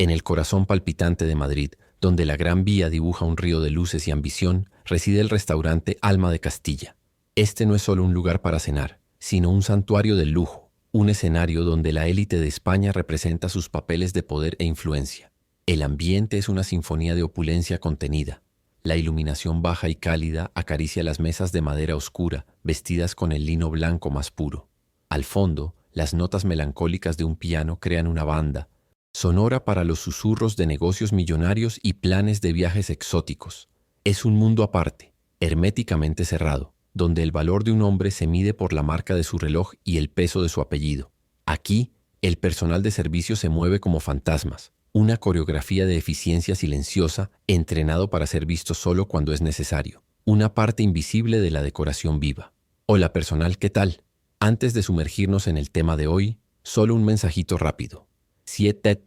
En el corazón palpitante de Madrid, donde la Gran Vía dibuja un río de luces y ambición, reside el restaurante Alma de Castilla. Este no es solo un lugar para cenar, sino un santuario del lujo, un escenario donde la élite de España representa sus papeles de poder e influencia. El ambiente es una sinfonía de opulencia contenida. La iluminación baja y cálida acaricia las mesas de madera oscura, vestidas con el lino blanco más puro. Al fondo, las notas melancólicas de un piano crean una banda, sonora para los susurros de negocios millonarios y planes de viajes exóticos. Es un mundo aparte, herméticamente cerrado, donde el valor de un hombre se mide por la marca de su reloj y el peso de su apellido. Aquí, el personal de servicio se mueve como fantasmas, una coreografía de eficiencia silenciosa, entrenado para ser visto solo cuando es necesario, una parte invisible de la decoración viva. Hola personal, ¿qué tal? Antes de sumergirnos en el tema de hoy, solo un mensajito rápido. 7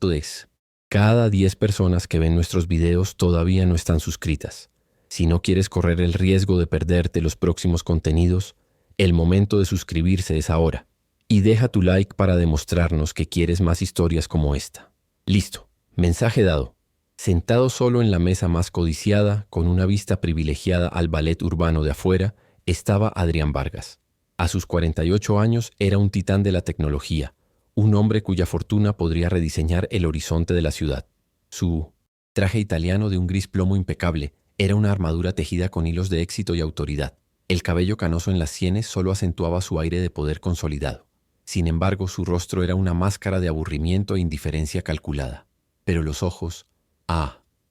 Cada 10 personas que ven nuestros videos todavía no están suscritas. Si no quieres correr el riesgo de perderte los próximos contenidos, el momento de suscribirse es ahora. Y deja tu like para demostrarnos que quieres más historias como esta. Listo, mensaje dado. Sentado solo en la mesa más codiciada, con una vista privilegiada al ballet urbano de afuera, estaba Adrián Vargas. A sus 48 años era un titán de la tecnología, un hombre cuya fortuna podría rediseñar el horizonte de la ciudad. Su traje italiano de un gris plomo impecable era una armadura tejida con hilos de éxito y autoridad. El cabello canoso en las sienes solo acentuaba su aire de poder consolidado. Sin embargo, su rostro era una máscara de aburrimiento e indiferencia calculada. Pero los ojos,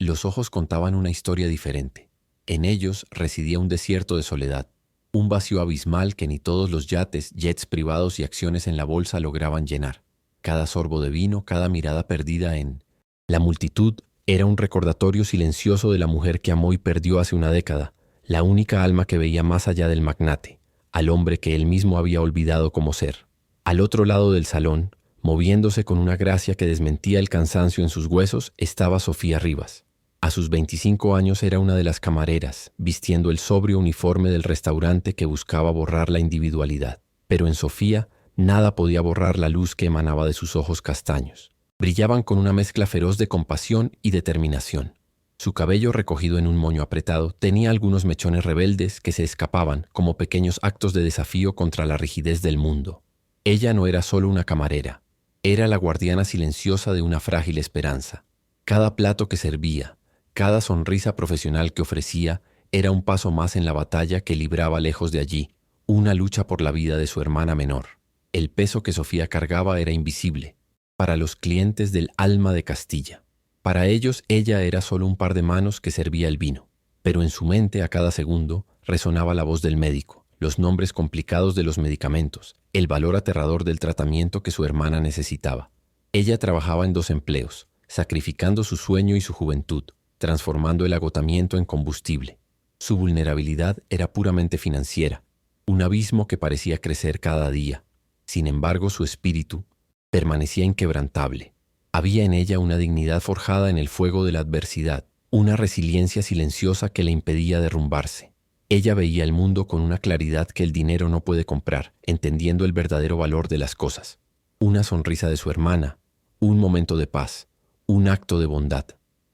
los ojos contaban una historia diferente. En ellos residía un desierto de soledad, un vacío abismal que ni todos los yates, jets privados y acciones en la bolsa lograban llenar. Cada sorbo de vino, cada mirada perdida en la multitud, era un recordatorio silencioso de la mujer que amó y perdió hace una década, la única alma que veía más allá del magnate, al hombre que él mismo había olvidado como ser. Al otro lado del salón, moviéndose con una gracia que desmentía el cansancio en sus huesos, estaba Sofía Rivas. A sus 25 años era una de las camareras, vistiendo el sobrio uniforme del restaurante que buscaba borrar la individualidad. Pero en Sofía, nada podía borrar la luz que emanaba de sus ojos castaños. Brillaban con una mezcla feroz de compasión y determinación. Su cabello, recogido en un moño apretado, tenía algunos mechones rebeldes que se escapaban como pequeños actos de desafío contra la rigidez del mundo. Ella no era solo una camarera, era la guardiana silenciosa de una frágil esperanza. Cada plato que servía, cada sonrisa profesional que ofrecía, era un paso más en la batalla que libraba lejos de allí, una lucha por la vida de su hermana menor. El peso que Sofía cargaba era invisible para los clientes del Alma de Castilla. Para ellos ella era solo un par de manos que servía el vino, pero en su mente a cada segundo resonaba la voz del médico, los nombres complicados de los medicamentos, el valor aterrador del tratamiento que su hermana necesitaba. Ella trabajaba en 2 empleos, sacrificando su sueño y su juventud, transformando el agotamiento en combustible. Su vulnerabilidad era puramente financiera, un abismo que parecía crecer cada día. Sin embargo, su espíritu permanecía inquebrantable. Había en ella una dignidad forjada en el fuego de la adversidad, una resiliencia silenciosa que le impedía derrumbarse. Ella veía el mundo con una claridad que el dinero no puede comprar, entendiendo el verdadero valor de las cosas. Una sonrisa de su hermana, un momento de paz, un acto de bondad.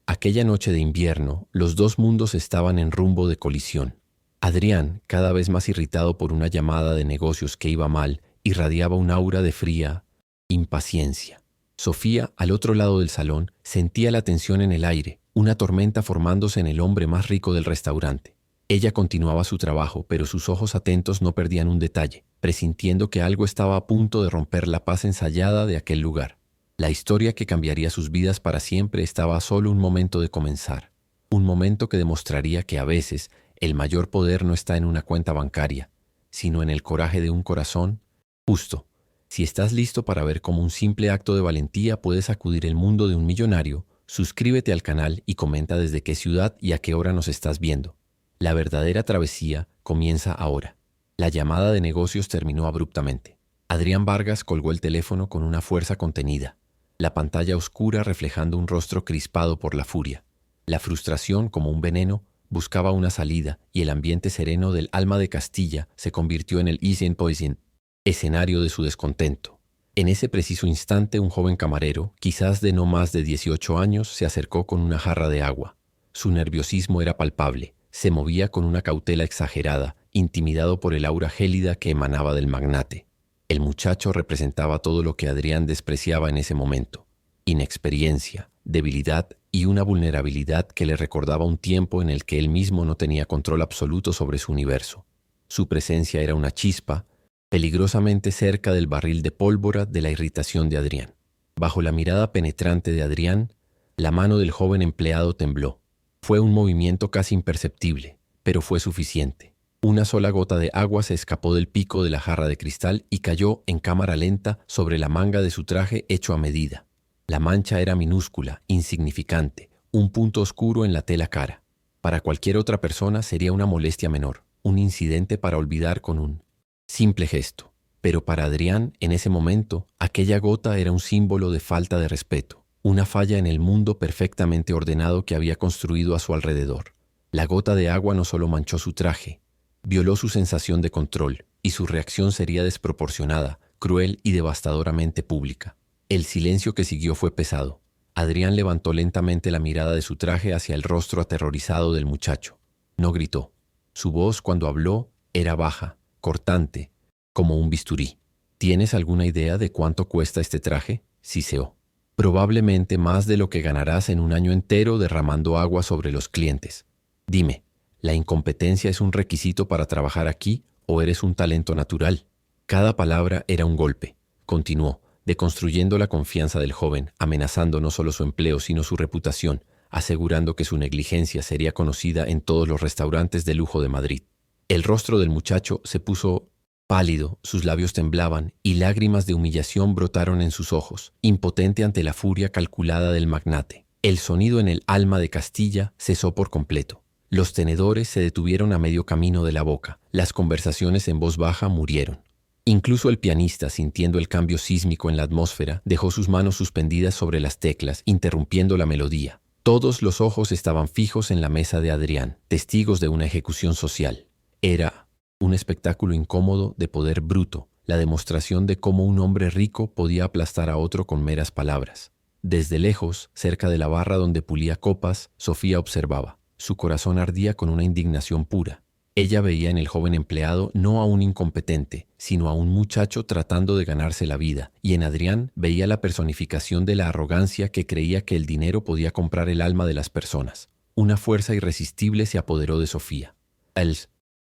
Aquella noche de invierno, los 2 mundos estaban en rumbo de colisión. Adrián, cada vez más irritado por una llamada de negocios que iba mal, irradiaba un aura de fría impaciencia. Sofía, al otro lado del salón, sentía la tensión en el aire, una tormenta formándose en el hombre más rico del restaurante. Ella continuaba su trabajo, pero sus ojos atentos no perdían un detalle, presintiendo que algo estaba a punto de romper la paz ensayada de aquel lugar. La historia que cambiaría sus vidas para siempre estaba a solo un momento de comenzar. Un momento que demostraría que a veces el mayor poder no está en una cuenta bancaria, sino en el coraje de un corazón justo. Si estás listo para ver cómo un simple acto de valentía puede sacudir el mundo de un millonario, suscríbete al canal y comenta desde qué ciudad y a qué hora nos estás viendo. La verdadera travesía comienza ahora. La llamada de negocios terminó abruptamente. Adrián Vargas colgó el teléfono con una fuerza contenida, la pantalla oscura reflejando un rostro crispado por la furia. La frustración, como un veneno, buscaba una salida y el ambiente sereno del Alma de Castilla se convirtió en el Easy Poison, escenario de su descontento. En ese preciso instante, un joven camarero, quizás de no más de 18 años, se acercó con una jarra de agua. Su nerviosismo era palpable, se movía con una cautela exagerada, intimidado por el aura gélida que emanaba del magnate. El muchacho representaba todo lo que Adrián despreciaba en ese momento: inexperiencia, debilidad y una vulnerabilidad que le recordaba un tiempo en el que él mismo no tenía control absoluto sobre su universo. Su presencia era una chispa, peligrosamente cerca del barril de pólvora de la irritación de Adrián. Bajo la mirada penetrante de Adrián, la mano del joven empleado tembló. Fue un movimiento casi imperceptible, pero fue suficiente. Una sola gota de agua se escapó del pico de la jarra de cristal y cayó en cámara lenta sobre la manga de su traje hecho a medida. La mancha era minúscula, insignificante, un punto oscuro en la tela cara. Para cualquier otra persona sería una molestia menor, un incidente para olvidar con un simple gesto. Pero para Adrián, en ese momento, aquella gota era un símbolo de falta de respeto, una falla en el mundo perfectamente ordenado que había construido a su alrededor. La gota de agua no solo manchó su traje, violó su sensación de control, y su reacción sería desproporcionada, cruel y devastadoramente pública. El silencio que siguió fue pesado. Adrián levantó lentamente la mirada de su traje hacia el rostro aterrorizado del muchacho. No gritó. Su voz, cuando habló, era baja, cortante, como un bisturí. ¿Tienes alguna idea de cuánto cuesta este traje?, siseó. Probablemente más de lo que ganarás en un año entero derramando agua sobre los clientes. Dime, ¿la incompetencia es un requisito para trabajar aquí o eres un talento natural? Cada palabra era un golpe. Continuó, deconstruyendo la confianza del joven, amenazando no solo su empleo sino su reputación, asegurando que su negligencia sería conocida en todos los restaurantes de lujo de Madrid. El rostro del muchacho se puso pálido, sus labios temblaban y lágrimas de humillación brotaron en sus ojos, impotente ante la furia calculada del magnate. El sonido en el alma de Castilla cesó por completo. Los tenedores se detuvieron a medio camino de la boca, las conversaciones en voz baja murieron. Incluso el pianista, sintiendo el cambio sísmico en la atmósfera, dejó sus manos suspendidas sobre las teclas, interrumpiendo la melodía. Todos los ojos estaban fijos en la mesa de Adrián, testigos de una ejecución social. Era un espectáculo incómodo de poder bruto, la demostración de cómo un hombre rico podía aplastar a otro con meras palabras. Desde lejos, cerca de la barra donde pulía copas, Sofía observaba. Su corazón ardía con una indignación pura. Ella veía en el joven empleado no a un incompetente, sino a un muchacho tratando de ganarse la vida, y en Adrián veía la personificación de la arrogancia que creía que el dinero podía comprar el alma de las personas. Una fuerza irresistible se apoderó de Sofía. El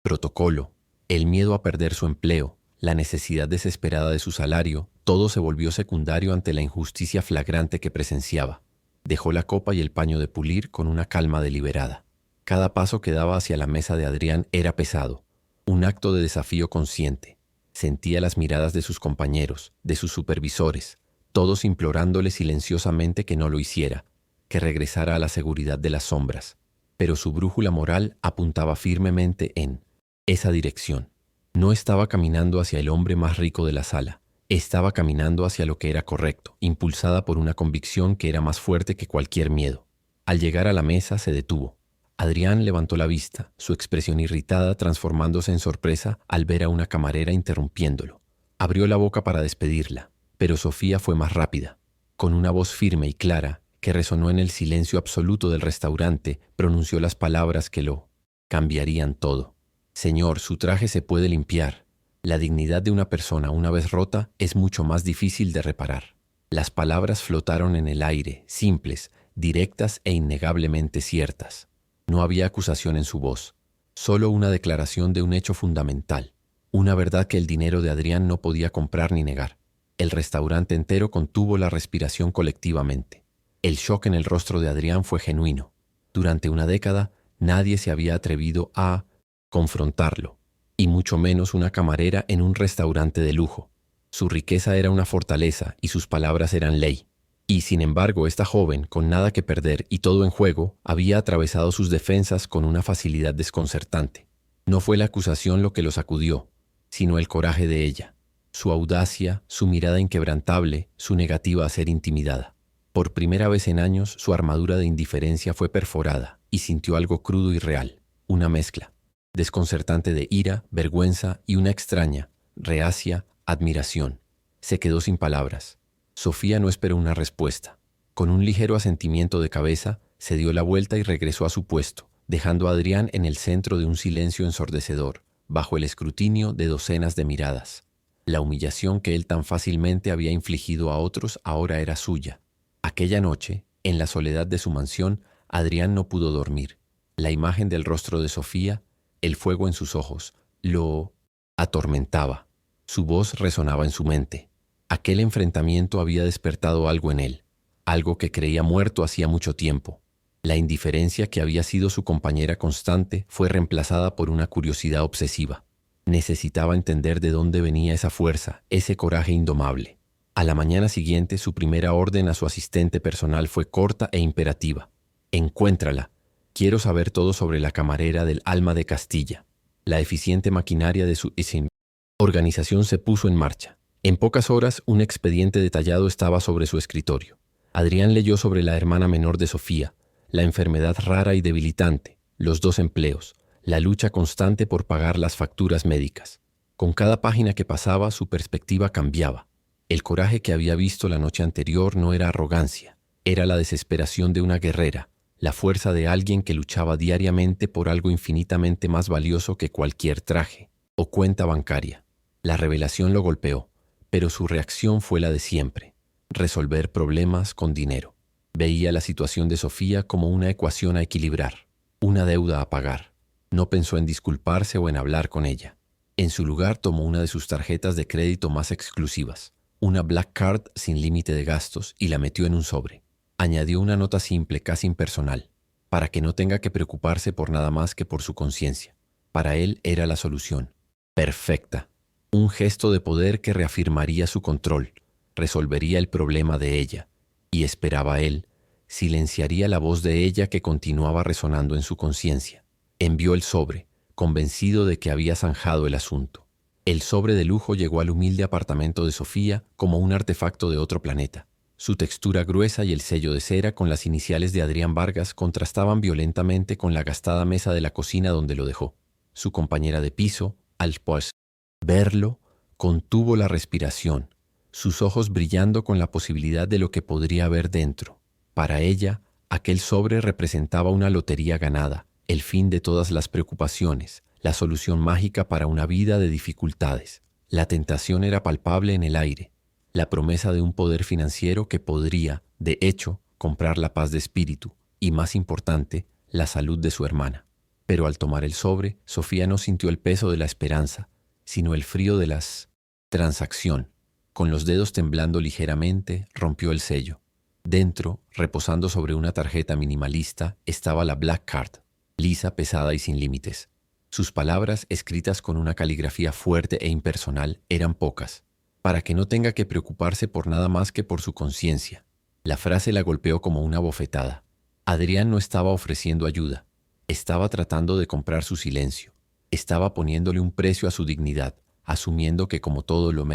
protocolo, el miedo a perder su empleo, la necesidad desesperada de su salario, todo se volvió secundario ante la injusticia flagrante que presenciaba. Dejó la copa y el paño de pulir con una calma deliberada. Cada paso que daba hacia la mesa de Adrián era pesado, un acto de desafío consciente. Sentía las miradas de sus compañeros, de sus supervisores, todos implorándole silenciosamente que no lo hiciera, que regresara a la seguridad de las sombras. Pero su brújula moral apuntaba firmemente en esa dirección. No estaba caminando hacia el hombre más rico de la sala. Estaba caminando hacia lo que era correcto, impulsada por una convicción que era más fuerte que cualquier miedo. Al llegar a la mesa se detuvo. Adrián levantó la vista, su expresión irritada transformándose en sorpresa al ver a una camarera interrumpiéndolo. Abrió la boca para despedirla, pero Sofía fue más rápida. Con una voz firme y clara, que resonó en el silencio absoluto del restaurante, pronunció las palabras que lo cambiarían todo. Señor, su traje se puede limpiar. La dignidad de una persona, una vez rota, es mucho más difícil de reparar. Las palabras flotaron en el aire, simples, directas e innegablemente ciertas. No había acusación en su voz, solo una declaración de un hecho fundamental, una verdad que el dinero de Adrián no podía comprar ni negar. El restaurante entero contuvo la respiración colectivamente. El shock en el rostro de Adrián fue genuino. Durante una década, nadie se había atrevido a confrontarlo, y mucho menos una camarera en un restaurante de lujo. Su riqueza era una fortaleza y sus palabras eran ley. Y sin embargo, esta joven, con nada que perder y todo en juego, había atravesado sus defensas con una facilidad desconcertante. No fue la acusación lo que lo sacudió, sino el coraje de ella, su audacia, su mirada inquebrantable, su negativa a ser intimidada. Por primera vez en años, su armadura de indiferencia fue perforada y sintió algo crudo y real, una mezcla desconcertante de ira, vergüenza y una extraña, reacia admiración. Se quedó sin palabras. Sofía no esperó una respuesta. Con un ligero asentimiento de cabeza, se dio la vuelta y regresó a su puesto, dejando a Adrián en el centro de un silencio ensordecedor, bajo el escrutinio de docenas de miradas. La humillación que él tan fácilmente había infligido a otros ahora era suya. Aquella noche, en la soledad de su mansión, Adrián no pudo dormir. La imagen del rostro de Sofía, el fuego en sus ojos, lo atormentaba. Su voz resonaba en su mente. Aquel enfrentamiento había despertado algo en él, algo que creía muerto hacía mucho tiempo. La indiferencia que había sido su compañera constante fue reemplazada por una curiosidad obsesiva. Necesitaba entender de dónde venía esa fuerza, ese coraje indomable. A la mañana siguiente, su primera orden a su asistente personal fue corta e imperativa. Encuéntrala. Quiero saber todo sobre la camarera del Alma de Castilla. La eficiente maquinaria de su organización se puso en marcha. En pocas horas, un expediente detallado estaba sobre su escritorio. Adrián leyó sobre la hermana menor de Sofía, la enfermedad rara y debilitante, los 2 empleos, la lucha constante por pagar las facturas médicas. Con cada página que pasaba, su perspectiva cambiaba. El coraje que había visto la noche anterior no era arrogancia, era la desesperación de una guerrera, la fuerza de alguien que luchaba diariamente por algo infinitamente más valioso que cualquier traje o cuenta bancaria. La revelación lo golpeó, pero su reacción fue la de siempre: resolver problemas con dinero. Veía la situación de Sofía como una ecuación a equilibrar, una deuda a pagar. No pensó en disculparse o en hablar con ella. En su lugar tomó una de sus tarjetas de crédito más exclusivas, una Black Card sin límite de gastos, y la metió en un sobre. Añadió una nota simple, casi impersonal, para que no tenga que preocuparse por nada más que por su conciencia. Para él era la solución. Perfecta. Un gesto de poder que reafirmaría su control, resolvería el problema de ella. Y esperaba él, silenciaría la voz de ella que continuaba resonando en su conciencia. Envió el sobre, convencido de que había zanjado el asunto. El sobre de lujo llegó al humilde apartamento de Sofía como un artefacto de otro planeta. Su textura gruesa y el sello de cera con las iniciales de Adrián Vargas contrastaban violentamente con la gastada mesa de la cocina donde lo dejó. Su compañera de piso, al verlo, contuvo la respiración, sus ojos brillando con la posibilidad de lo que podría haber dentro. Para ella, aquel sobre representaba una lotería ganada, el fin de todas las preocupaciones, la solución mágica para una vida de dificultades. La tentación era palpable en el aire, la promesa de un poder financiero que podría, de hecho, comprar la paz de espíritu y, más importante, la salud de su hermana. Pero al tomar el sobre, Sofía no sintió el peso de la esperanza, sino el frío de la transacción. Con los dedos temblando ligeramente, rompió el sello. Dentro, reposando sobre una tarjeta minimalista, estaba la Black Card, lisa, pesada y sin límites. Sus palabras, escritas con una caligrafía fuerte e impersonal, eran pocas, para que no tenga que preocuparse por nada más que por su conciencia. La frase la golpeó como una bofetada. Adrián no estaba ofreciendo ayuda, estaba tratando de comprar su silencio, estaba poniéndole un precio a su dignidad, asumiendo que, como todo lo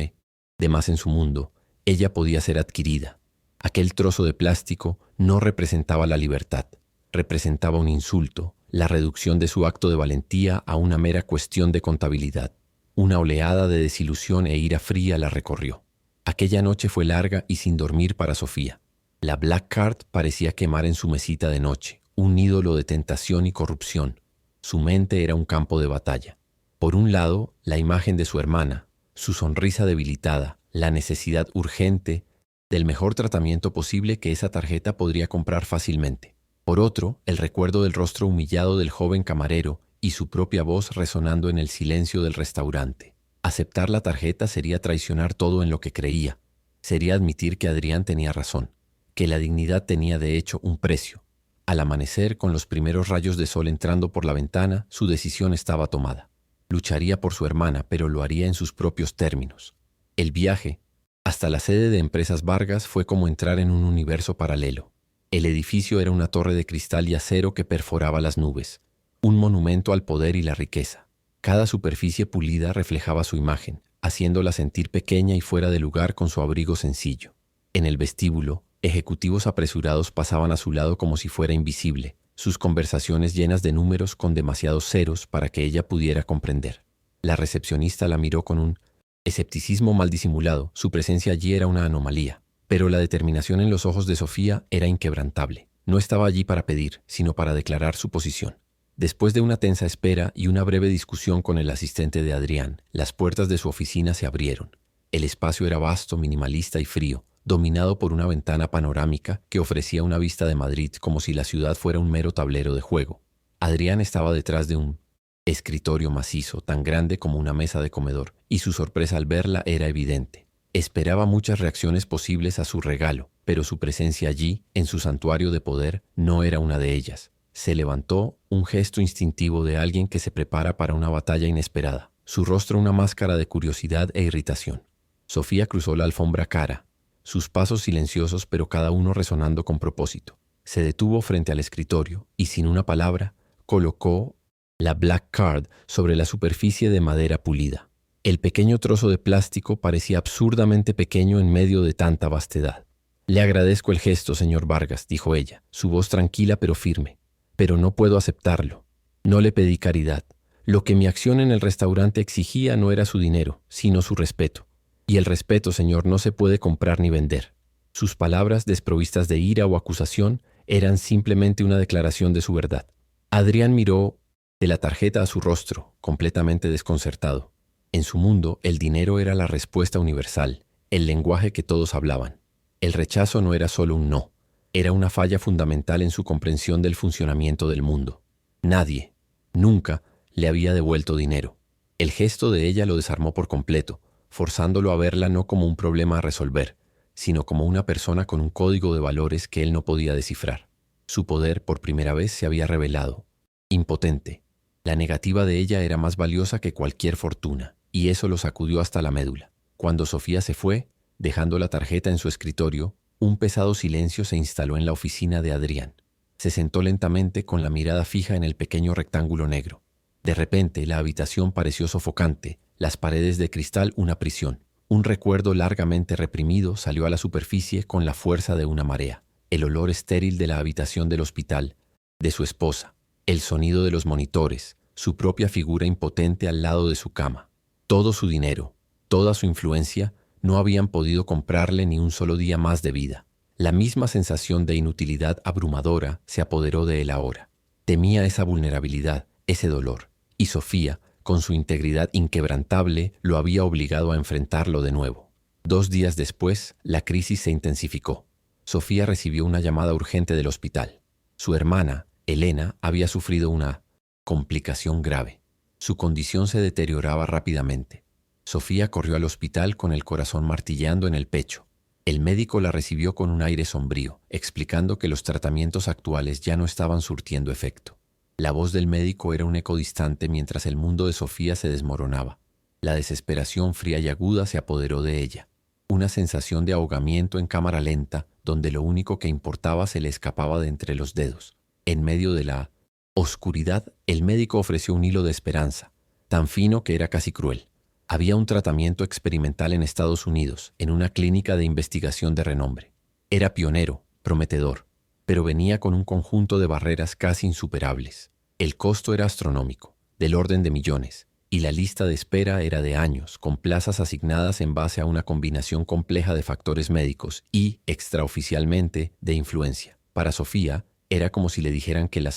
demás en su mundo, ella podía ser adquirida. Aquel trozo de plástico no representaba la libertad, representaba un insulto, la reducción de su acto de valentía a una mera cuestión de contabilidad. Una oleada de desilusión e ira fría la recorrió. Aquella noche fue larga y sin dormir para Sofía. La Black Card parecía quemar en su mesita de noche, un ídolo de tentación y corrupción. Su mente era un campo de batalla. Por un lado, la imagen de su hermana, su sonrisa debilitada, la necesidad urgente del mejor tratamiento posible que esa tarjeta podría comprar fácilmente. Por otro, el recuerdo del rostro humillado del joven camarero y su propia voz resonando en el silencio del restaurante. Aceptar la tarjeta sería traicionar todo en lo que creía. Sería admitir que Adrián tenía razón, que la dignidad tenía de hecho un precio. Al amanecer, con los primeros rayos de sol entrando por la ventana, su decisión estaba tomada. Lucharía por su hermana, pero lo haría en sus propios términos. El viaje hasta la sede de Empresas Vargas fue como entrar en un universo paralelo. El edificio era una torre de cristal y acero que perforaba las nubes, un monumento al poder y la riqueza. Cada superficie pulida reflejaba su imagen, haciéndola sentir pequeña y fuera de lugar con su abrigo sencillo. En el vestíbulo, ejecutivos apresurados pasaban a su lado como si fuera invisible, sus conversaciones llenas de números con demasiados ceros para que ella pudiera comprender. La recepcionista la miró con un Escepticismo mal disimulado, su presencia allí era una anomalía. Pero la determinación en los ojos de Sofía era inquebrantable. No estaba allí para pedir, sino para declarar su posición. Después de una tensa espera y una breve discusión con el asistente de Adrián, las puertas de su oficina se abrieron. El espacio era vasto, minimalista y frío, dominado por una ventana panorámica que ofrecía una vista de Madrid como si la ciudad fuera un mero tablero de juego. Adrián estaba detrás de un escritorio macizo, tan grande como una mesa de comedor, y su sorpresa al verla era evidente. Esperaba muchas reacciones posibles a su regalo, pero su presencia allí, en su santuario de poder, no era una de ellas. Se levantó, un gesto instintivo de alguien que se prepara para una batalla inesperada, su rostro una máscara de curiosidad e irritación. Sofía cruzó la alfombra cara, sus pasos silenciosos pero cada uno resonando con propósito. Se detuvo frente al escritorio y sin una palabra colocó la Black Card sobre la superficie de madera pulida. El pequeño trozo de plástico parecía absurdamente pequeño en medio de tanta vastedad. «Le agradezco el gesto, señor Vargas», dijo ella, su voz tranquila pero firme. «Pero no puedo aceptarlo. No le pedí caridad. Lo que mi acción en el restaurante exigía no era su dinero, sino su respeto. Y el respeto, señor, no se puede comprar ni vender». Sus palabras, desprovistas de ira o acusación, eran simplemente una declaración de su verdad. Adrián miró de la tarjeta a su rostro, completamente desconcertado. En su mundo, el dinero era la respuesta universal, el lenguaje que todos hablaban. El rechazo no era solo un no, era una falla fundamental en su comprensión del funcionamiento del mundo. Nadie, nunca, le había devuelto dinero. El gesto de ella lo desarmó por completo, forzándolo a verla no como un problema a resolver, sino como una persona con un código de valores que él no podía descifrar. Su poder, por primera vez, se había revelado. Impotente. La negativa de ella era más valiosa que cualquier fortuna, y eso lo sacudió hasta la médula. Cuando Sofía se fue, dejando la tarjeta en su escritorio, un pesado silencio se instaló en la oficina de Adrián. Se sentó lentamente con la mirada fija en el pequeño rectángulo negro. De repente, la habitación pareció sofocante, las paredes de cristal una prisión. Un recuerdo largamente reprimido salió a la superficie con la fuerza de una marea. El olor estéril de la habitación del hospital, de su esposa, el sonido de los monitores, su propia figura impotente al lado de su cama. Todo su dinero, toda su influencia, no habían podido comprarle ni un solo día más de vida. La misma sensación de inutilidad abrumadora se apoderó de él ahora. Temía esa vulnerabilidad, ese dolor, y Sofía, con su integridad inquebrantable, lo había obligado a enfrentarlo de nuevo. 2 días después, la crisis se intensificó. Sofía recibió una llamada urgente del hospital. Su hermana, Elena, había sufrido una complicación grave. Su condición se deterioraba rápidamente. Sofía corrió al hospital con el corazón martilleando en el pecho. El médico la recibió con un aire sombrío, explicando que los tratamientos actuales ya no estaban surtiendo efecto. La voz del médico era un eco distante mientras el mundo de Sofía se desmoronaba. La desesperación fría y aguda se apoderó de ella. Una sensación de ahogamiento en cámara lenta, donde lo único que importaba se le escapaba de entre los dedos. En medio de la oscuridad, el médico ofreció un hilo de esperanza, tan fino que era casi cruel. Había un tratamiento experimental en Estados Unidos, en una clínica de investigación de renombre. Era pionero, prometedor, pero venía con un conjunto de barreras casi insuperables. El costo era astronómico, del orden de millones, y la lista de espera era de años, con plazas asignadas en base a una combinación compleja de factores médicos y, extraoficialmente, de influencia. Para Sofía, era como si le dijeran que la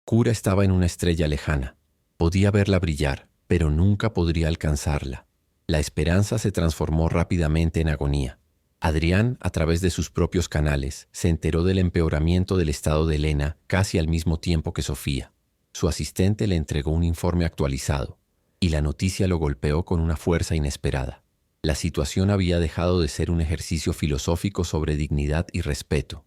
cura estaba en una estrella lejana. Podía verla brillar, pero nunca podría alcanzarla. La esperanza se transformó rápidamente en agonía. Adrián, a través de sus propios canales, se enteró del empeoramiento del estado de Elena casi al mismo tiempo que Sofía. Su asistente le entregó un informe actualizado, y la noticia lo golpeó con una fuerza inesperada. La situación había dejado de ser un ejercicio filosófico sobre dignidad y respeto.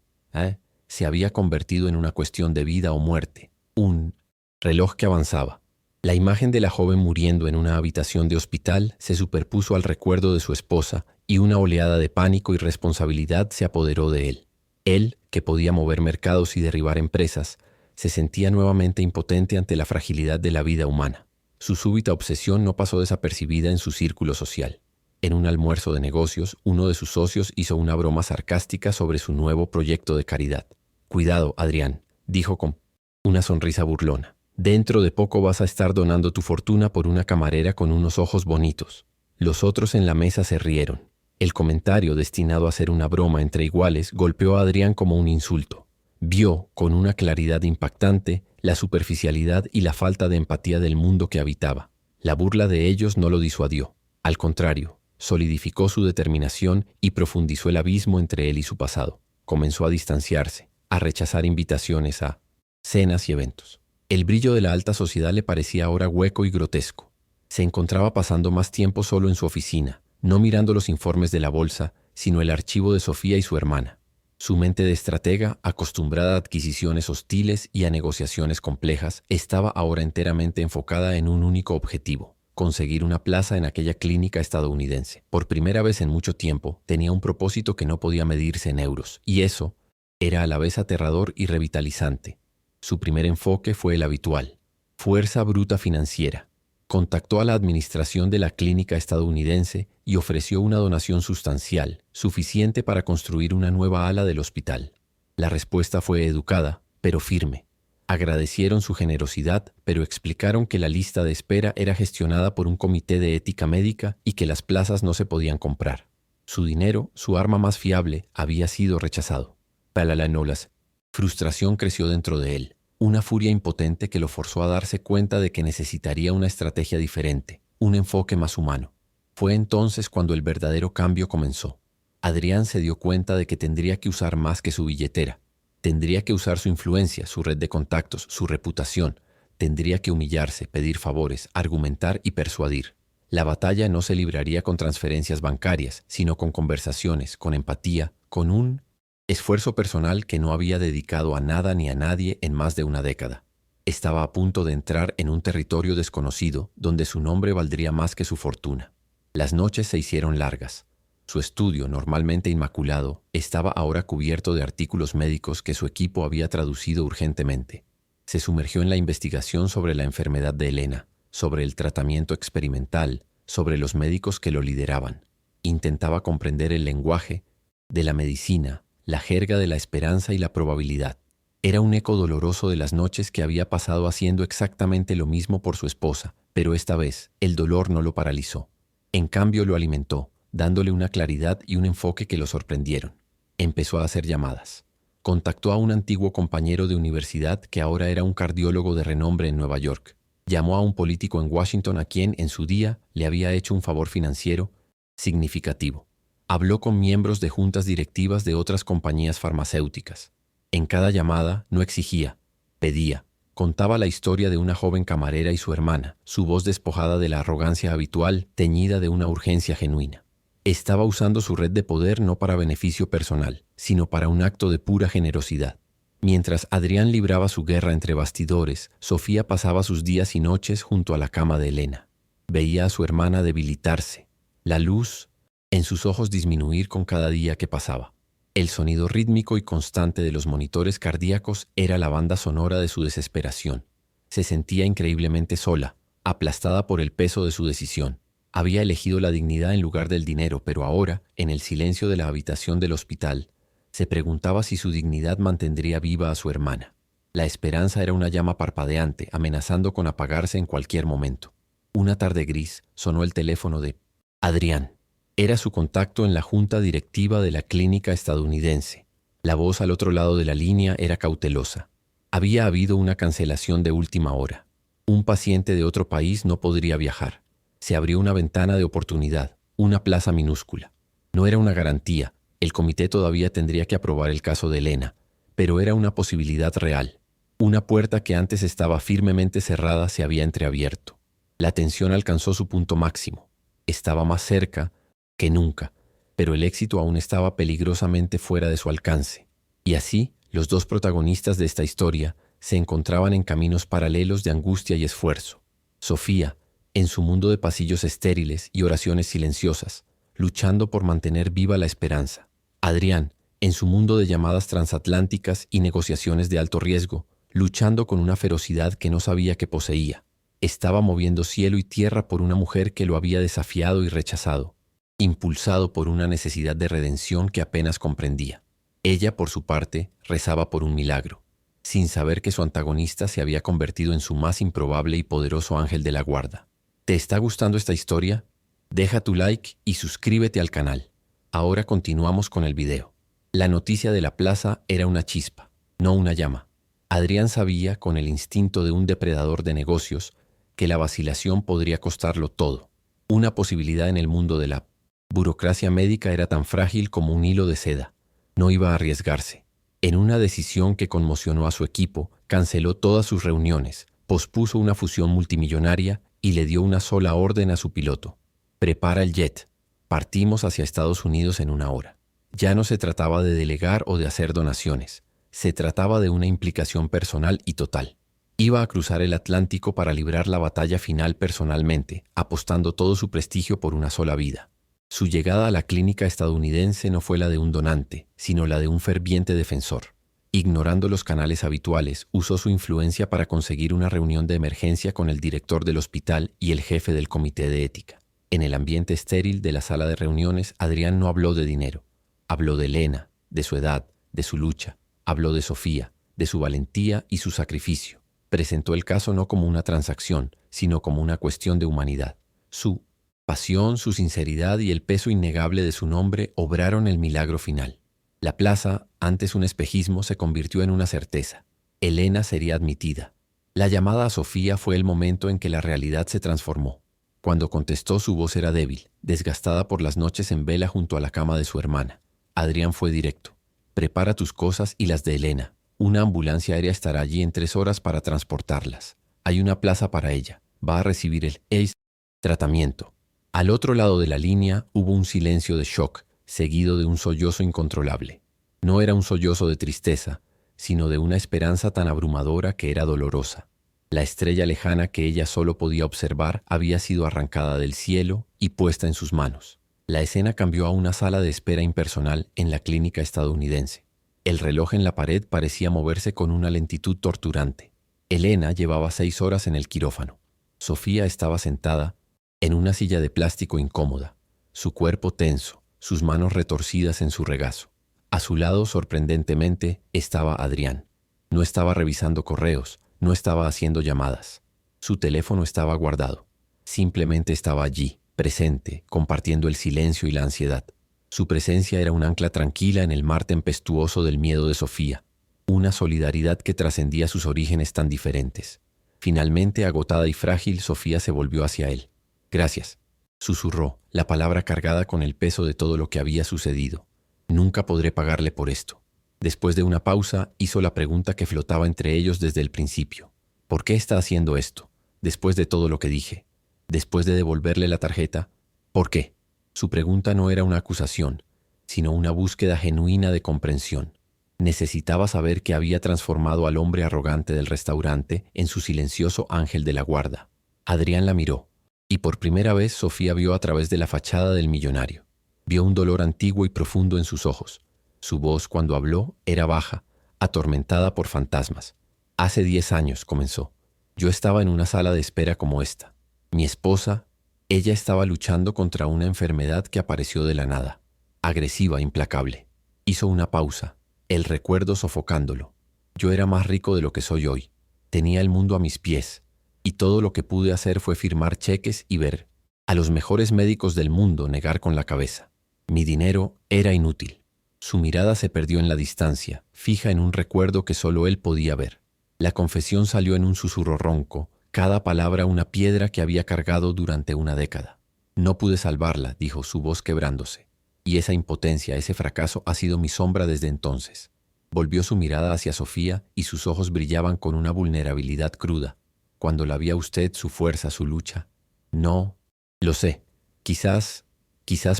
Se había convertido en una cuestión de vida o muerte, un reloj que avanzaba. La imagen de la joven muriendo en una habitación de hospital se superpuso al recuerdo de su esposa y una oleada de pánico y responsabilidad se apoderó de él. Él, que podía mover mercados y derribar empresas, se sentía nuevamente impotente ante la fragilidad de la vida humana. Su súbita obsesión no pasó desapercibida en su círculo social. En un almuerzo de negocios, uno de sus socios hizo una broma sarcástica sobre su nuevo proyecto de caridad. «Cuidado, Adrián», dijo con una sonrisa burlona. «Dentro de poco vas a estar donando tu fortuna por una camarera con unos ojos bonitos». Los otros en la mesa se rieron. El comentario, destinado a ser una broma entre iguales, golpeó a Adrián como un insulto. Vio, con una claridad impactante, la superficialidad y la falta de empatía del mundo que habitaba. La burla de ellos no lo disuadió. Al contrario, solidificó su determinación y profundizó el abismo entre él y su pasado. Comenzó a distanciarse, a rechazar invitaciones a cenas y eventos. El brillo de la alta sociedad le parecía ahora hueco y grotesco. Se encontraba pasando más tiempo solo en su oficina, no mirando los informes de la bolsa, sino el archivo de Sofía y su hermana. Su mente de estratega, acostumbrada a adquisiciones hostiles y a negociaciones complejas, estaba ahora enteramente enfocada en un único objetivo: conseguir una plaza en aquella clínica estadounidense. Por primera vez en mucho tiempo, tenía un propósito que no podía medirse en euros, y eso era a la vez aterrador y revitalizante. Su primer enfoque fue el habitual: fuerza bruta financiera. Contactó a la administración de la clínica estadounidense y ofreció una donación sustancial, suficiente para construir una nueva ala del hospital. La respuesta fue educada, pero firme. Agradecieron su generosidad, pero explicaron que la lista de espera era gestionada por un comité de ética médica y que las plazas no se podían comprar. Su dinero, su arma más fiable, había sido rechazado. Palalainolas. Frustración creció dentro de él. Una furia impotente que lo forzó a darse cuenta de que necesitaría una estrategia diferente, un enfoque más humano. Fue entonces cuando el verdadero cambio comenzó. Adrián se dio cuenta de que tendría que usar más que su billetera. Tendría que usar su influencia, su red de contactos, su reputación. Tendría que humillarse, pedir favores, argumentar y persuadir. La batalla no se libraría con transferencias bancarias, sino con conversaciones, con empatía, con un esfuerzo personal que no había dedicado a nada ni a nadie en más de una década. Estaba a punto de entrar en un territorio desconocido donde su nombre valdría más que su fortuna. Las noches se hicieron largas. Su estudio, normalmente inmaculado, estaba ahora cubierto de artículos médicos que su equipo había traducido urgentemente. Se sumergió en la investigación sobre la enfermedad de Elena, sobre el tratamiento experimental, sobre los médicos que lo lideraban. Intentaba comprender el lenguaje de la medicina, la jerga de la esperanza y la probabilidad. Era un eco doloroso de las noches que había pasado haciendo exactamente lo mismo por su esposa, pero esta vez el dolor no lo paralizó. En cambio lo alimentó, dándole una claridad y un enfoque que lo sorprendieron. Empezó a hacer llamadas. Contactó a un antiguo compañero de universidad que ahora era un cardiólogo de renombre en Nueva York. Llamó a un político en Washington a quien, en su día, le había hecho un favor financiero significativo. Habló con miembros de juntas directivas de otras compañías farmacéuticas. En cada llamada no exigía, pedía. Contaba la historia de una joven camarera y su hermana, su voz despojada de la arrogancia habitual, teñida de una urgencia genuina. Estaba usando su red de poder no para beneficio personal, sino para un acto de pura generosidad. Mientras Adrián libraba su guerra entre bastidores, Sofía pasaba sus días y noches junto a la cama de Elena. Veía a su hermana debilitarse. La luz en sus ojos disminuir con cada día que pasaba. El sonido rítmico y constante de los monitores cardíacos era la banda sonora de su desesperación. Se sentía increíblemente sola, aplastada por el peso de su decisión. Había elegido la dignidad en lugar del dinero, pero ahora, en el silencio de la habitación del hospital, se preguntaba si su dignidad mantendría viva a su hermana. La esperanza era una llama parpadeante, amenazando con apagarse en cualquier momento. Una tarde gris sonó el teléfono de Adrián. Era su contacto en la junta directiva de la clínica estadounidense. La voz al otro lado de la línea era cautelosa. Había habido una cancelación de última hora. Un paciente de otro país no podría viajar. Se abrió una ventana de oportunidad, una plaza minúscula. No era una garantía, el comité todavía tendría que aprobar el caso de Elena, pero era una posibilidad real. Una puerta que antes estaba firmemente cerrada se había entreabierto. La tensión alcanzó su punto máximo. Estaba más cerca que nunca, pero el éxito aún estaba peligrosamente fuera de su alcance. Y así, los dos protagonistas de esta historia se encontraban en caminos paralelos de angustia y esfuerzo. Sofía, en su mundo de pasillos estériles y oraciones silenciosas, luchando por mantener viva la esperanza. Adrián, en su mundo de llamadas transatlánticas y negociaciones de alto riesgo, luchando con una ferocidad que no sabía que poseía. Estaba moviendo cielo y tierra por una mujer que lo había desafiado y rechazado, impulsado por una necesidad de redención que apenas comprendía. Ella, por su parte, rezaba por un milagro, sin saber que su antagonista se había convertido en su más improbable y poderoso ángel de la guarda. ¿Te está gustando esta historia? Deja tu like y suscríbete al canal. Ahora continuamos con el video. La noticia de la plaza era una chispa, no una llama. Adrián sabía, con el instinto de un depredador de negocios, que la vacilación podría costarlo todo. Una posibilidad en el mundo de la burocracia médica era tan frágil como un hilo de seda. No iba a arriesgarse. En una decisión que conmocionó a su equipo, canceló todas sus reuniones, pospuso una fusión multimillonaria y le dio una sola orden a su piloto. Prepara el jet. Partimos hacia Estados Unidos en 1 hora. Ya no se trataba de delegar o de hacer donaciones. Se trataba de una implicación personal y total. Iba a cruzar el Atlántico para librar la batalla final personalmente, apostando todo su prestigio por una sola vida. Su llegada a la clínica estadounidense no fue la de un donante, sino la de un ferviente defensor. Ignorando los canales habituales, usó su influencia para conseguir una reunión de emergencia con el director del hospital y el jefe del comité de ética. En el ambiente estéril de la sala de reuniones, Adrián no habló de dinero. Habló de Elena, de su edad, de su lucha. Habló de Sofía, de su valentía y su sacrificio. Presentó el caso no como una transacción, sino como una cuestión de humanidad. Su pasión, su sinceridad y el peso innegable de su nombre obraron el milagro final. La plaza, antes un espejismo, se convirtió en una certeza. Elena sería admitida. La llamada a Sofía fue el momento en que la realidad se transformó. Cuando contestó, su voz era débil, desgastada por las noches en vela junto a la cama de su hermana. Adrián fue directo. Prepara tus cosas y las de Elena. Una ambulancia aérea estará allí en 3 horas para transportarlas. Hay una plaza para ella. Va a recibir el tratamiento. Al otro lado de la línea hubo un silencio de shock, seguido de un sollozo incontrolable. No era un sollozo de tristeza, sino de una esperanza tan abrumadora que era dolorosa. La estrella lejana que ella solo podía observar había sido arrancada del cielo y puesta en sus manos. La escena cambió a una sala de espera impersonal en la clínica estadounidense. El reloj en la pared parecía moverse con una lentitud torturante. Elena llevaba 6 horas en el quirófano. Sofía estaba sentada en una silla de plástico incómoda, su cuerpo tenso, sus manos retorcidas en su regazo. A su lado, sorprendentemente, estaba Adrián. No estaba revisando correos, no estaba haciendo llamadas. Su teléfono estaba guardado. Simplemente estaba allí, presente, compartiendo el silencio y la ansiedad. Su presencia era un ancla tranquila en el mar tempestuoso del miedo de Sofía, una solidaridad que trascendía sus orígenes tan diferentes. Finalmente, agotada y frágil, Sofía se volvió hacia él. «Gracias», susurró, la palabra cargada con el peso de todo lo que había sucedido. «Nunca podré pagarle por esto». Después de una pausa, hizo la pregunta que flotaba entre ellos desde el principio. «¿Por qué está haciendo esto? Después de todo lo que dije. Después de devolverle la tarjeta, ¿por qué?». Su pregunta no era una acusación, sino una búsqueda genuina de comprensión. Necesitaba saber que había transformado al hombre arrogante del restaurante en su silencioso ángel de la guarda. Adrián la miró, y por primera vez Sofía vio a través de la fachada del millonario. Vio un dolor antiguo y profundo en sus ojos. Su voz, cuando habló, era baja, atormentada por fantasmas. «Hace 10 años», comenzó. «Yo estaba en una sala de espera como esta. Mi esposa, ella estaba luchando contra una enfermedad que apareció de la nada, agresiva, implacable». Hizo una pausa, el recuerdo sofocándolo. «Yo era más rico de lo que soy hoy. Tenía el mundo a mis pies, y todo lo que pude hacer fue firmar cheques y ver a los mejores médicos del mundo negar con la cabeza. Mi dinero era inútil». Su mirada se perdió en la distancia, fija en un recuerdo que solo él podía ver. La confesión salió en un susurro ronco, cada palabra una piedra que había cargado durante una década. «No pude salvarla», dijo, su voz quebrándose. «Y esa impotencia, ese fracaso ha sido mi sombra desde entonces». Volvió su mirada hacia Sofía y sus ojos brillaban con una vulnerabilidad cruda. «Cuando la vi a usted, su fuerza, su lucha. No, lo sé. Quizás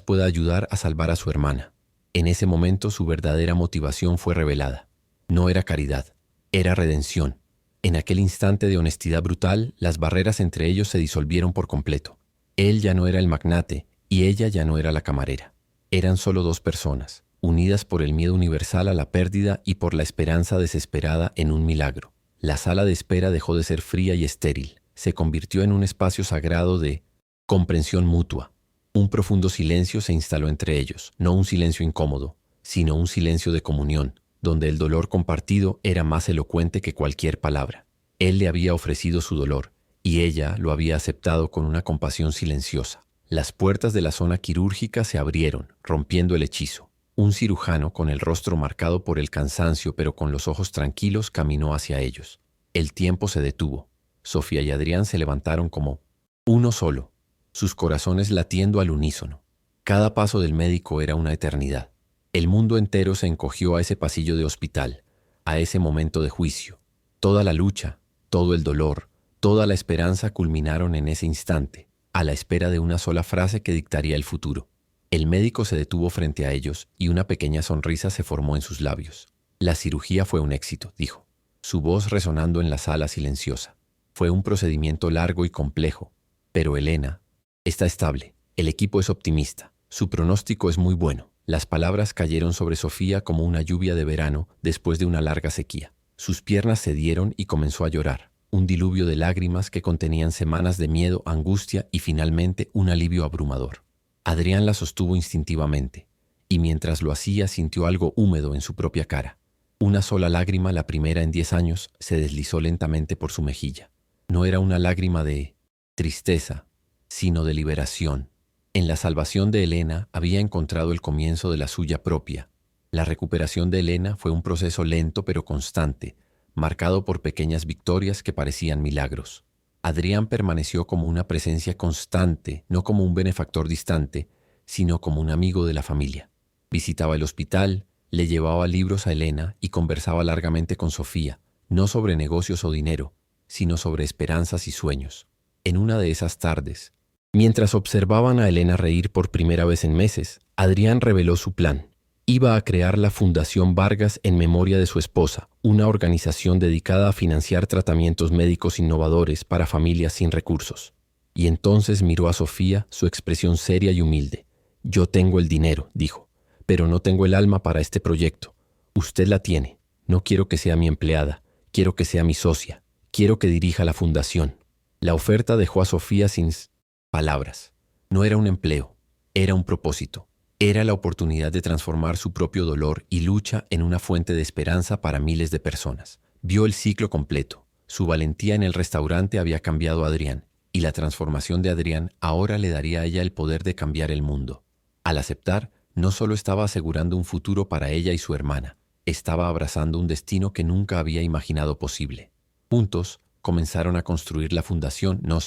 pueda ayudar a salvar a su hermana». En ese momento su verdadera motivación fue revelada. No era caridad, era redención. En aquel instante de honestidad brutal, las barreras entre ellos se disolvieron por completo. Él ya no era el magnate y ella ya no era la camarera. Eran solo 2 personas, unidas por el miedo universal a la pérdida y por la esperanza desesperada en un milagro. La sala de espera dejó de ser fría y estéril. Se convirtió en un espacio sagrado de comprensión mutua. Un profundo silencio se instaló entre ellos, no un silencio incómodo, sino un silencio de comunión, donde el dolor compartido era más elocuente que cualquier palabra. Él le había ofrecido su dolor, y ella lo había aceptado con una compasión silenciosa. Las puertas de la zona quirúrgica se abrieron, rompiendo el hechizo. Un cirujano, con el rostro marcado por el cansancio pero con los ojos tranquilos, caminó hacia ellos. El tiempo se detuvo. Sofía y Adrián se levantaron como uno solo, sus corazones latiendo al unísono. Cada paso del médico era una eternidad. El mundo entero se encogió a ese pasillo de hospital, a ese momento de juicio. Toda la lucha, todo el dolor, toda la esperanza culminaron en ese instante, a la espera de una sola frase que dictaría el futuro. El médico se detuvo frente a ellos y una pequeña sonrisa se formó en sus labios. La cirugía fue un éxito, dijo, su voz resonando en la sala silenciosa. Fue un procedimiento largo y complejo, pero Elena está estable, el equipo es optimista, su pronóstico es muy bueno. Las palabras cayeron sobre Sofía como una lluvia de verano después de una larga sequía. Sus piernas cedieron y comenzó a llorar, un diluvio de lágrimas que contenían semanas de miedo, angustia y finalmente un alivio abrumador. Adrián la sostuvo instintivamente, y mientras lo hacía sintió algo húmedo en su propia cara. Una sola lágrima, la primera en 10 años, se deslizó lentamente por su mejilla. No era una lágrima de tristeza, sino de liberación. En la salvación de Elena había encontrado el comienzo de la suya propia. La recuperación de Elena fue un proceso lento pero constante, marcado por pequeñas victorias que parecían milagros. Adrián permaneció como una presencia constante, no como un benefactor distante, sino como un amigo de la familia. Visitaba el hospital, le llevaba libros a Elena y conversaba largamente con Sofía, no sobre negocios o dinero, sino sobre esperanzas y sueños. En una de esas tardes, mientras observaban a Elena reír por primera vez en meses, Adrián reveló su plan. Iba a crear la Fundación Vargas en memoria de su esposa, una organización dedicada a financiar tratamientos médicos innovadores para familias sin recursos. Y entonces miró a Sofía, su expresión seria y humilde. «Yo tengo el dinero», dijo, «pero no tengo el alma para este proyecto. Usted la tiene. No quiero que sea mi empleada, quiero que sea mi socia, quiero que dirija la fundación». La oferta dejó a Sofía sin palabras. No era un empleo, era un propósito. Era la oportunidad de transformar su propio dolor y lucha en una fuente de esperanza para miles de personas. Vio el ciclo completo. Su valentía en el restaurante había cambiado a Adrián, y la transformación de Adrián ahora le daría a ella el poder de cambiar el mundo. Al aceptar, no solo estaba asegurando un futuro para ella y su hermana, estaba abrazando un destino que nunca había imaginado posible. Juntos, comenzaron a construir la fundación no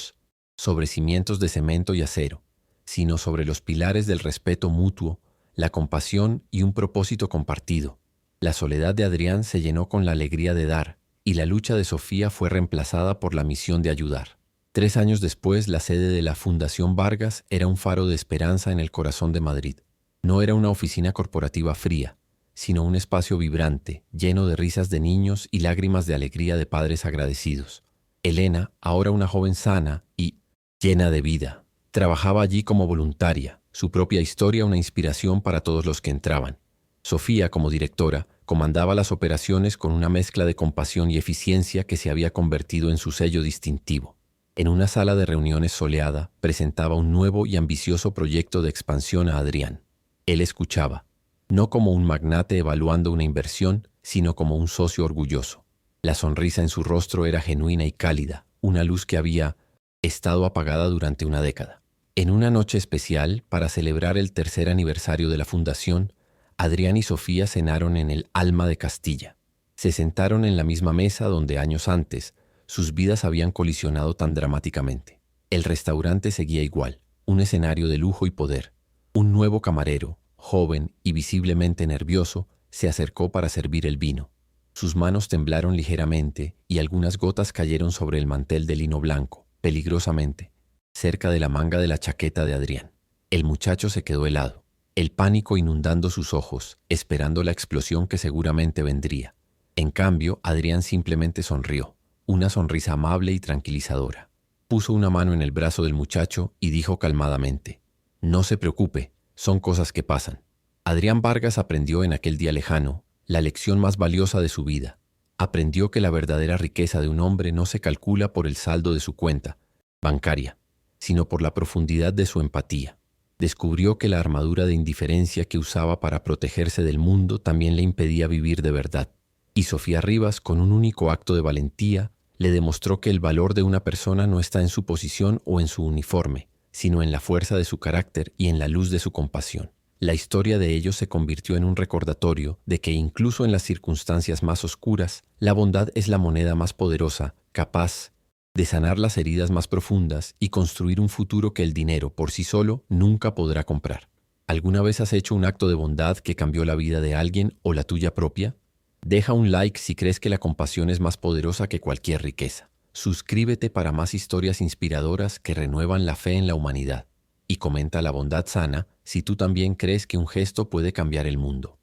sobre cimientos de cemento y acero, sino sobre los pilares del respeto mutuo, la compasión y un propósito compartido. La soledad de Adrián se llenó con la alegría de dar, y la lucha de Sofía fue reemplazada por la misión de ayudar. 3 años después, la sede de la Fundación Vargas era un faro de esperanza en el corazón de Madrid. No era una oficina corporativa fría, sino un espacio vibrante, lleno de risas de niños y lágrimas de alegría de padres agradecidos. Elena, ahora una joven sana y llena de vida, trabajaba allí como voluntaria, su propia historia una inspiración para todos los que entraban. Sofía, como directora, comandaba las operaciones con una mezcla de compasión y eficiencia que se había convertido en su sello distintivo. En una sala de reuniones soleada, presentaba un nuevo y ambicioso proyecto de expansión a Adrián. Él escuchaba, no como un magnate evaluando una inversión, sino como un socio orgulloso. La sonrisa en su rostro era genuina y cálida, una luz que había estado apagada durante una década. En una noche especial, para celebrar el 3er aniversario de la fundación, Adrián y Sofía cenaron en el Alma de Castilla. Se sentaron en la misma mesa donde años antes sus vidas habían colisionado tan dramáticamente. El restaurante seguía igual, un escenario de lujo y poder. Un nuevo camarero, joven y visiblemente nervioso, se acercó para servir el vino. Sus manos temblaron ligeramente y algunas gotas cayeron sobre el mantel de lino blanco, peligrosamente, cerca de la manga de la chaqueta de Adrián. El muchacho se quedó helado, el pánico inundando sus ojos, esperando la explosión que seguramente vendría. En cambio, Adrián simplemente sonrió, una sonrisa amable y tranquilizadora. Puso una mano en el brazo del muchacho y dijo calmadamente, «No se preocupe, son cosas que pasan». Adrián Vargas aprendió en aquel día lejano la lección más valiosa de su vida. Aprendió que la verdadera riqueza de un hombre no se calcula por el saldo de su cuenta bancaria, sino por la profundidad de su empatía. Descubrió que la armadura de indiferencia que usaba para protegerse del mundo también le impedía vivir de verdad. Y Sofía Rivas, con un único acto de valentía, le demostró que el valor de una persona no está en su posición o en su uniforme, sino en la fuerza de su carácter y en la luz de su compasión. La historia de ellos se convirtió en un recordatorio de que incluso en las circunstancias más oscuras, la bondad es la moneda más poderosa, capaz de sanar las heridas más profundas y construir un futuro que el dinero por sí solo nunca podrá comprar. ¿Alguna vez has hecho un acto de bondad que cambió la vida de alguien o la tuya propia? Deja un like si crees que la compasión es más poderosa que cualquier riqueza. Suscríbete para más historias inspiradoras que renuevan la fe en la humanidad. Y comenta La Bondad Sana si tú también crees que un gesto puede cambiar el mundo.